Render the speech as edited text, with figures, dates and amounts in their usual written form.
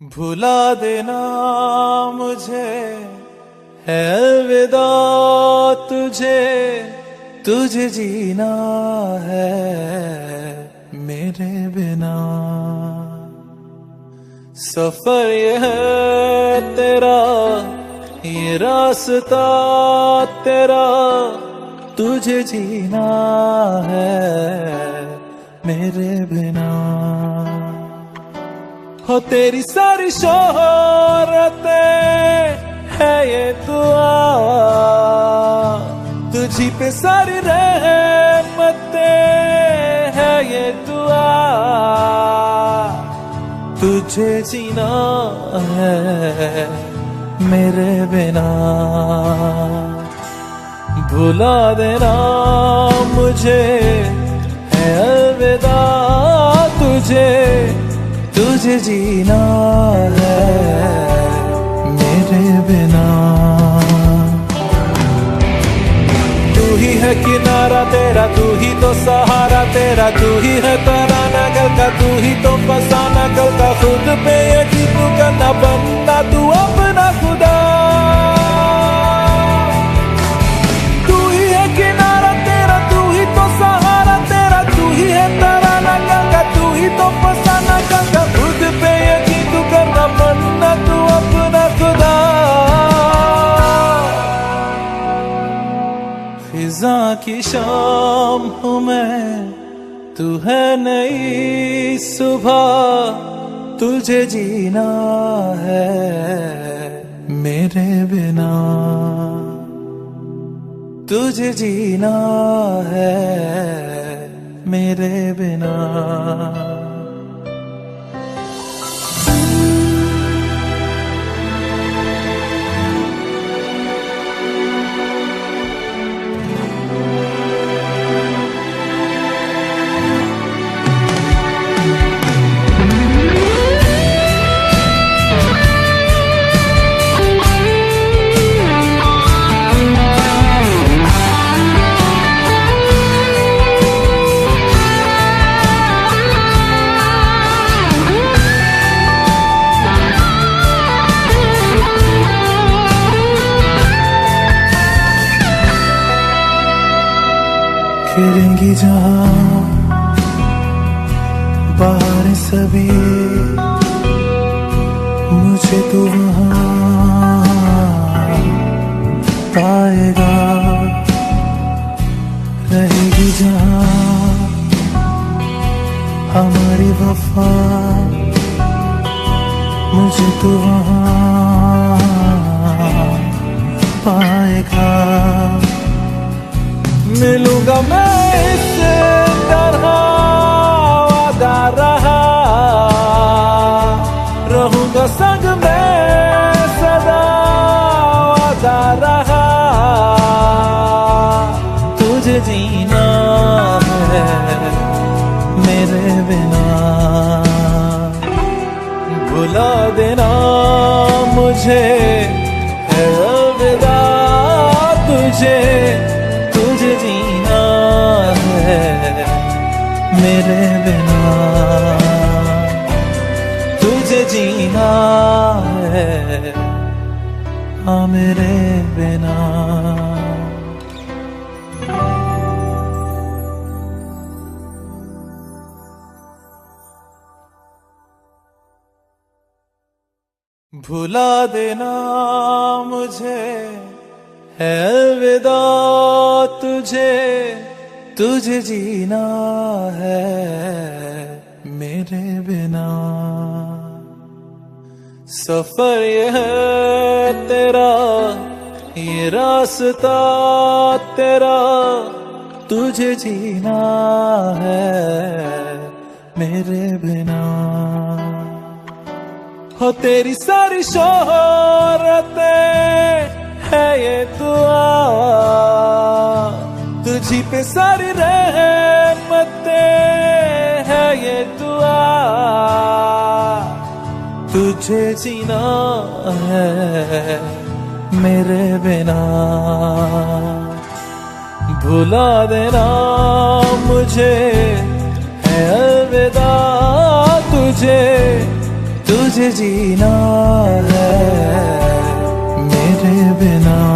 भुला देना मुझे है अलविदा तुझे, तुझे जीना है मेरे बिना। सफर ये है तेरा, ये रास्ता तेरा, तुझे जीना है मेरे बिना। हो तेरी सारी शोहरतें है ये दुआ, तुझी पे सारी रहमतें है ये दुआ, तुझे जीना है मेरे बिना। भुला देना मुझे है अलविदा तुझे, तुझे जीना है मेरे बिना। तू ही है किनारा तेरा, तू ही तो सहारा तेरा, तू ही है तराना गल का, तू ही तो फसाना गल का। खुद पे यकीन तू करना, बनना तू अपना खुदा। तू ही है किनारा तेरा, तू ही तो सहारा तेरा, तू ही है तराना गल का, तू ही तो फसाना गल का। खुद पे यकीन तू करना, बनना तू अपना खुदा। फिजा की शाम हूँ मैं, तू है नई सुबह, तुझे जीना है मेरे बिना, तुझे जीना है मेरे बिना। फिरेंगी जहाँ बाहर सभी, मुझे तू वहाँ पाएगा। रहेगी जहाँ हमारी वफा, मुझे तू वहाँ पाएगा। मिलूंगा मैं इस तरह वादा रहा, रहूंगा संग में सदा वादा रहा। तुझे जीना है मेरे बिना। भुला देना मुझे है अलविदा तुझे, तुझे जीना है मेरे बिना, तुझे जीना है हाँ मेरे बिना। भुला देना मुझे है अलविदा तुझे, तुझे जीना है मेरे बिना। सफर ये है तेरा, ये रास्ता तेरा, तुझे जीना है मेरे बिना। हो तेरी सारी शोहरतें है ये दुआ, तुझी पे सारी रहमतें है ये दुआ, तुझे जीना है मेरे बिना। भुला देना मुझे है अलविदा तुझे, तुझे जीना है मेरे बिना।